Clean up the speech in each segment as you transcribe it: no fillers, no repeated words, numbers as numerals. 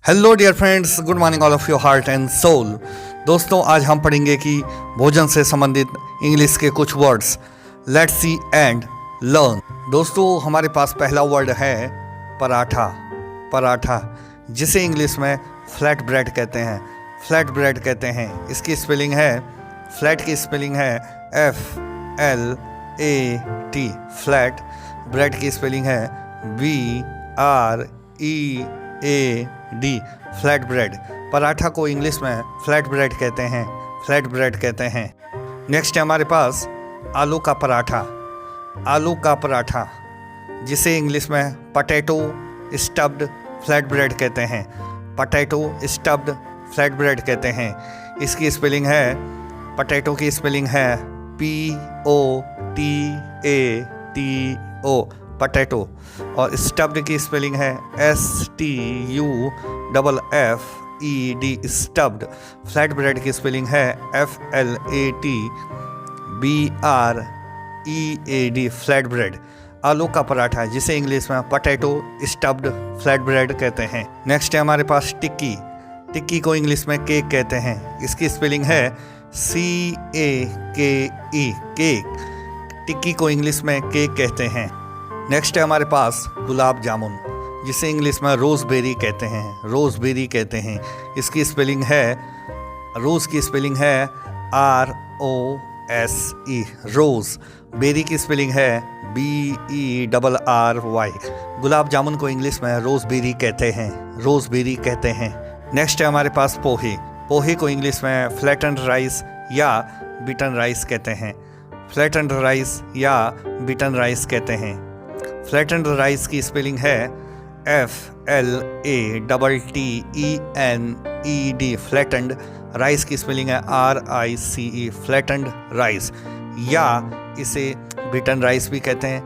Hello dear friends, good morning all of your heart and soul. दोस्तों, आज हम पढ़ेंगे कि भोजन से संबंधित इंग्लिश के कुछ words. Let's see and learn. दोस्तों, हमारे पास पहला वर्ड है पराठा। पराठा, जिसे इंग्लिश में फ्लैट ब्रेड कहते हैं। फ्लैट ब्रेड कहते हैं। इसकी स्पेलिंग है, फ्लैट की स्पेलिंग है FLAT। फ्लैट। ब्रेड की स्पेलिंग है BREAD। Flat bread. पराठा को इंग्लिश में फ्लैट ब्रेड कहते हैं। फ्लैट ब्रेड कहते हैं। नेक्स्ट है हमारे पास आलू का पराठा। आलू का पराठा, जिसे इंग्लिश में पटेटो स्टफ्ड फ्लैट ब्रेड कहते हैं। पटेटो स्टफ्ड फ्लैट ब्रेड कहते हैं। इसकी स्पेलिंग है, पटेटो की स्पेलिंग है POTATO, पटेटो। और स्टफ्ड की स्पेलिंग है STUFFED, स्टफ्ड। फ्लैट ब्रेड की स्पेलिंग है FLATBREAD, फ्लैट ब्रेड। आलू का पराठा, जिसे इंग्लिश में पटेटो स्टफ्ड फ्लैट ब्रेड कहते हैं। नेक्स्ट है हमारे पास टिक्की। टिक्की को इंग्लिश में केक कहते हैं। इसकी स्पेलिंग है CAKE, केक। टिक्की को इंग्लिश में केक कहते हैं। नेक्स्ट है हमारे पास गुलाब जामुन, जिसे इंग्लिश में रोज़बेरी कहते हैं। रोज़बेरी कहते हैं। इसकी स्पेलिंग है, रोज़ की स्पेलिंग है ROSE, रोज़। बेरी की स्पेलिंग है BERRY। गुलाब जामुन को इंग्लिश में रोज़बेरी कहते हैं। रोज़बेरी कहते हैं। नेक्स्ट है हमारे पास पोहे। पोहे को इंग्लिश में फ्लैटेंड राइस या बीटन राइस कहते हैं। फ्लैटेंड राइस या बीटन राइस कहते हैं। फ्लैटेंड राइस की स्पेलिंग है FLATTENED। फ्लैटेंड। राइस की स्पेलिंग है RICE, फ्लैटेंड राइस। या इसे बीटन राइस भी कहते हैं,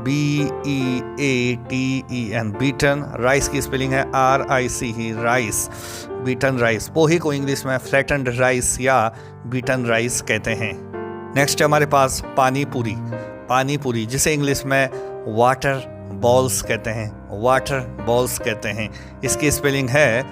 BEATEN, बीटन। राइस की स्पेलिंग है RICE, rice. Beaten rice. Pohe को इंग्लिश में फ्लैटेंड राइस या बीटन राइस कहते हैं। नेक्स्ट है हमारे पास पानी पूरी। पानी पूरी, जिसे इंग्लिश में वाटर बॉल्स कहते हैं। वाटर बॉल्स कहते हैं। इसकी स्पेलिंग है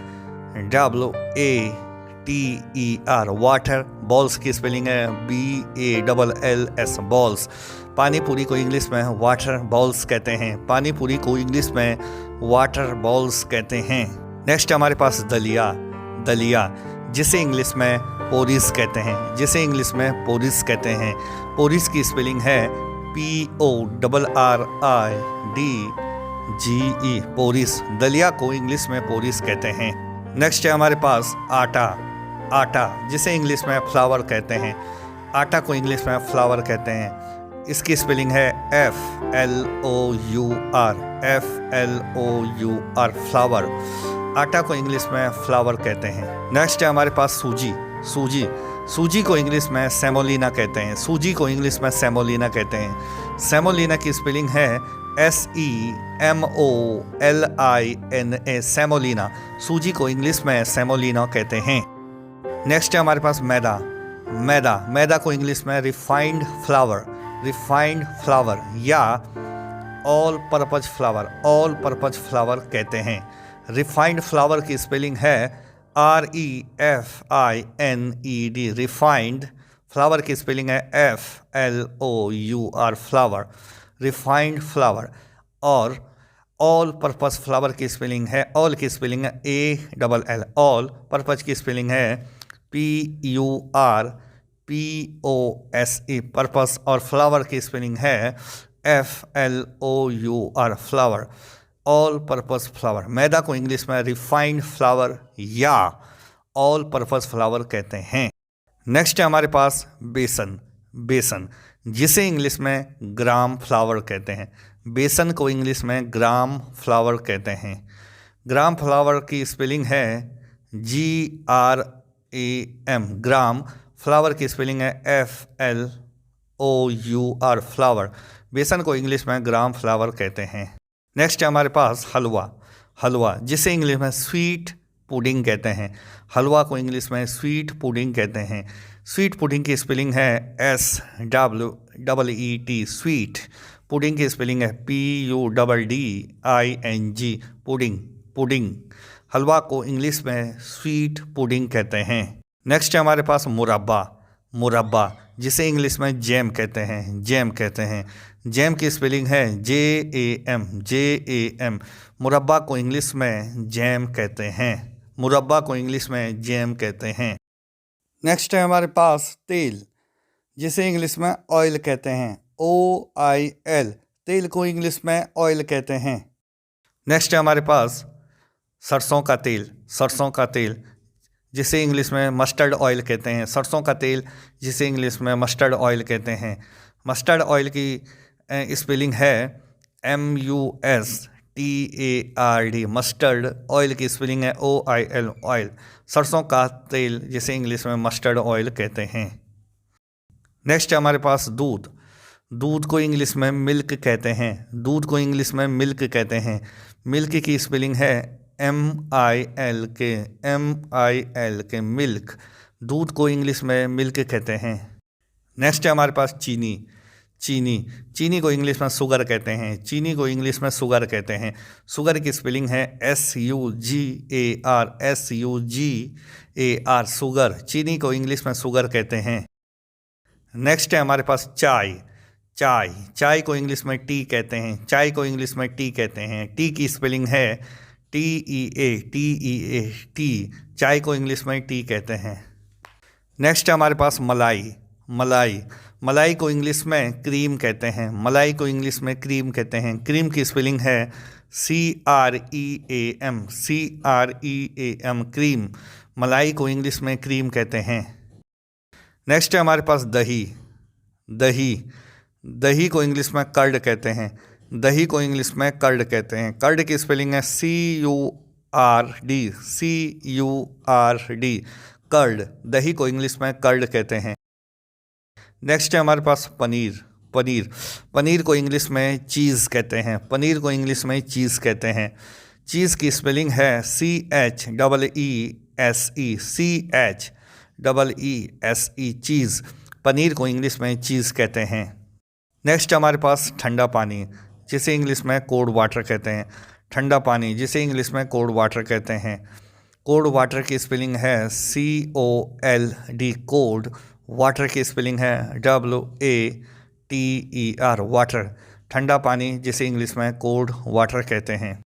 WATER, वाटर। बॉल्स की स्पेलिंग है BALLS, बॉल्स। पानी पूरी को इंग्लिश में वाटर बॉल्स कहते हैं। पानी पूरी को इंग्लिश में वाटर बॉल्स कहते हैं। नेक्स्ट हमारे पास दलिया। दलिया, जिसे इंग्लिश में पोरिस कहते हैं। जिसे इंग्लिश में पोरिस कहते हैं। पोरिस की स्पेलिंग है PORRIDGE, पोरिस। दलिया को इंग्लिश में पोरिस कहते हैं। नेक्स्ट है हमारे पास आटा। आटा, जिसे इंग्लिश में फ्लावर कहते हैं। आटा को इंग्लिश में फ्लावर कहते हैं। इसकी स्पेलिंग है FLOUR, फ्लावर। आटा को इंग्लिश में फ्लावर कहते हैं। नेक्स्ट है हमारे पास सूजी। सूजी, सूजी को इंग्लिश में सेमोलिना कहते हैं। सूजी को इंग्लिश में सेमोलिना कहते हैं। सेमोलिना की स्पेलिंग है SEMOLINA, सेमोलिना। सूजी को इंग्लिश में सेमोलिना कहते हैं। नेक्स्ट है हमारे पास मैदा। मैदा, मैदा को इंग्लिश में रिफाइंड फ्लावर। रिफाइंड फ्लावर या all purpose flour. All purpose flour कहते हैं। रिफाइंड फ्लावर की स्पेलिंग है REFINED, रिफाइंड। फ्लावर की स्पेलिंग है FLOUR, फ्लावर। Refined flour. और ऑल पर्पस फ्लावर की स्पेलिंग है, ऑल की स्पेलिंग है ALL, ऑल। पर्पज की स्पेलिंग है PURPOSE, पर्पस। और फ्लावर की स्पेलिंग है FLOUR, flour. All purpose flour. Maida को इंग्लिश में रिफाइंड फ्लावर या ऑल पर्पस फ्लावर कहते हैं। नेक्स्ट है हमारे पास बेसन। बेसन, जिसे इंग्लिश में ग्राम फ्लावर कहते हैं। बेसन को इंग्लिश में ग्राम फ्लावर कहते हैं। ग्राम फ्लावर की स्पेलिंग है GRAM, ग्राम। फ्लावर की स्पेलिंग है FLOUR, फ्लावर। बेसन को इंग्लिश में ग्राम फ्लावर कहते हैं। नेक्स्ट है हमारे पास हलवा। हलवा, जिसे इंग्लिश में स्वीट पुडिंग कहते हैं। हलवा को इंग्लिश में स्वीट पुडिंग कहते हैं। स्वीट पुडिंग की स्पेलिंग है SWEET, स्वीट। पुडिंग की स्पेलिंग है PUDDING, पुडिंग। पुडिंग। हलवा को इंग्लिश में स्वीट पुडिंग कहते हैं। नेक्स्ट है हमारे पास मुरब्बा। मुरब्बा जिसे इंग्लिश में जैम कहते हैं, जैम कहते हैं। जैम की स्पेलिंग है JAM, JAM। मुरब्बा को इंग्लिश में जैम कहते हैं, मुरब्बा को इंग्लिश में जैम कहते हैं। नेक्स्ट है हमारे पास तेल, जिसे इंग्लिश में ऑयल कहते हैं, OIL। तेल को इंग्लिश में ऑयल कहते हैं। नेक्स्ट है हमारे पास सरसों का तेल, सरसों का तेल जिसे इंग्लिश में मस्टर्ड ऑयल कहते हैं, सरसों का तेल जिसे इंग्लिश में मस्टर्ड ऑयल कहते हैं। मस्टर्ड ऑयल की स्पेलिंग है MUSTARD। मस्टर्ड ऑयल की स्पेलिंग है OIL, ऑयल। सरसों का तेल जिसे इंग्लिश में मस्टर्ड ऑयल कहते हैं। नेक्स्ट है हमारे पास दूध। दूध को इंग्लिश में मिल्क कहते हैं, दूध को इंग्लिश में मिल्क कहते हैं। मिल्क की स्पेलिंग है MILK, मिल्क। दूध को इंग्लिश में मिल्क कहते हैं। नेक्स्ट है हमारे पास चीनी। चीनी, चीनी को इंग्लिश में शुगर कहते हैं, चीनी को इंग्लिश में शुगर कहते हैं। शुगर की स्पेलिंग है SUGAR, शुगर। चीनी को इंग्लिश में शुगर कहते हैं। नेक्स्ट है हमारे पास चाय। चाय, चाय को इंग्लिश में टी कहते हैं, चाय को इंग्लिश में टी कहते हैं। टी की स्पेलिंग है TEA, टी। चाय को इंग्लिश में टी कहते हैं। नेक्स्ट है हमारे पास मलाई। मलाई, मलाई को इंग्लिश में क्रीम कहते हैं, मलाई को इंग्लिश में क्रीम कहते हैं। क्रीम की स्पेलिंग है CREAM, क्रीम। मलाई को इंग्लिश में क्रीम कहते हैं। नेक्स्ट है हमारे पास दही। दही, दही को इंग्लिश में कर्ड कहते हैं, दही को इंग्लिश में कर्ड कहते हैं। कर्ड की स्पेलिंग है CURD, कर्ड। दही को इंग्लिश में कर्ड कहते हैं। नेक्स्ट है हमारे पास पनीर। पनीर, पनीर को इंग्लिश में चीज़ कहते हैं, पनीर को इंग्लिश में चीज़ कहते हैं। चीज़ की स्पेलिंग है CHEESE, चीज़। पनीर को इंग्लिश में चीज़ कहते हैं। नेक्स्ट हमारे पास ठंडा पानी, जिसे इंग्लिश में कोल्ड वाटर कहते हैं। ठंडा पानी जिसे इंग्लिश में कोल्ड वाटर कहते हैं। कोल्ड वाटर की स्पेलिंग है COLD, कोल्ड। वाटर की स्पेलिंग है WATER, वाटर। ठंडा पानी जिसे इंग्लिश में कोल्ड वाटर कहते हैं।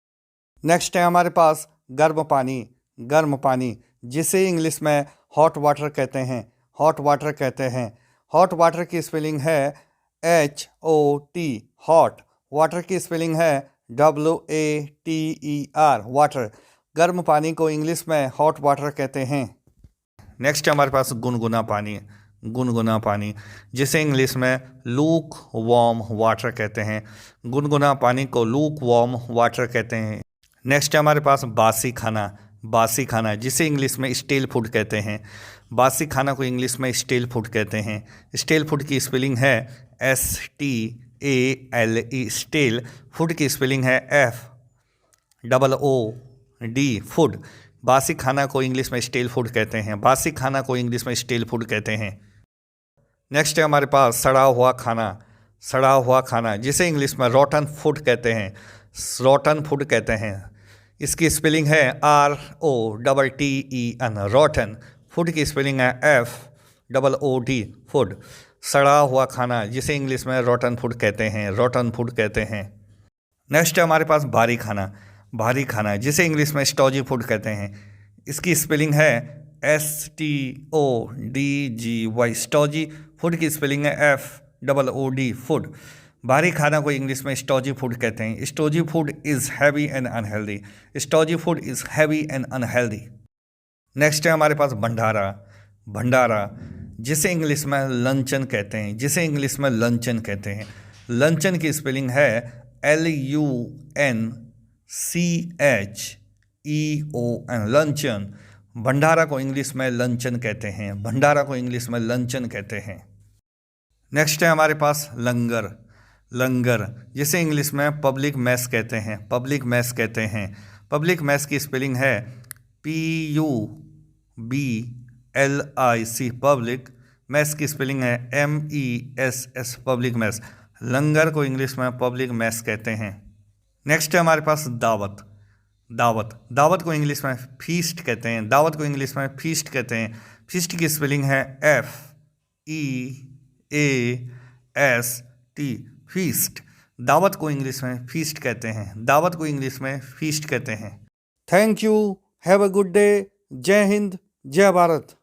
नेक्स्ट है हमारे पास गर्म पानी। गर्म पानी जिसे इंग्लिश में हॉट वाटर कहते हैं, हॉट वाटर कहते हैं। हॉट वाटर की स्पेलिंग है HOT, हॉट। वाटर की स्पेलिंग है WATER, वाटर। गर्म पानी को इंग्लिश में हॉट वाटर कहते हैं। नेक्स्ट हमारे पास गुनगुना पानी। गुनगुना पानी जिसे इंग्लिश में लूक वार्म वाटर कहते हैं। गुनगुना पानी को लूक वार्म वाटर कहते हैं। नेक्स्ट हमारे पास बासी खाना। बासी खाना जिसे इंग्लिश में स्टेल फूड कहते हैं। बासी खाना को इंग्लिश में स्टेल फूड कहते हैं। स्टेल फूड की स्पेलिंग है STALE, स्टेल। फूड की स्पेलिंग है FOOD, फूड। बासी खाना को इंग्लिश में स्टेल फूड कहते हैं, बासी खाना को इंग्लिश में स्टेल फूड कहते हैं। नेक्स्ट है हमारे पास सड़ा हुआ खाना। सड़ा हुआ खाना जिसे इंग्लिश में रॉटन फूड कहते हैं, रॉटन फूड कहते हैं। इसकी स्पेलिंग है ROTTEN, रॉटन। फूड की स्पेलिंग है FOOD, फूड। सड़ा हुआ खाना जिसे इंग्लिश में रॉटन फूड कहते हैं, रॉटन फूड कहते हैं। नेक्स्ट है हमारे पास भारी खाना। भारी खाना जिसे इंग्लिश में स्टॉजी फूड कहते हैं। इसकी स्पेलिंग है STODGY, स्टॉजी। फूड की स्पेलिंग है FOOD, फूड। भारी खाना को इंग्लिश में स्टॉजी फूड कहते हैं। Stodgy food is heavy and unhealthy, stodgy food is heavy and unhealthy. Next है हमारे पास भंडारा। भंडारा जिसे इंग्लिश में लंचन कहते हैं, जिसे इंग्लिश में लंचन कहते हैं। लंचन की स्पेलिंग है LUNCHEON, लंचन। भंडारा को इंग्लिश में लंचन कहते हैं, भंडारा को इंग्लिश में लंचन कहते हैं। नेक्स्ट है हमारे पास लंगर। लंगर जिसे इंग्लिश में पब्लिक मैस कहते हैं, पब्लिक मैस कहते हैं। पब्लिक मैस की स्पेलिंग है PUBLIC, पब्लिक। मैस की स्पेलिंग है MESS, पब्लिक मैस। लंगर को इंग्लिश में पब्लिक मैस कहते हैं। नेक्स्ट है हमारे पास दावत। दावत, दावत को इंग्लिश में फीस्ट कहते हैं, दावत को इंग्लिश में फीस्ट कहते हैं। फीस्ट की स्पेलिंग है FEAST, फीस्ट। दावत को इंग्लिश में फीस्ट कहते हैं, दावत को इंग्लिश में फीस्ट कहते हैं। Thank you, have a good day, जय हिंद, जय भारत।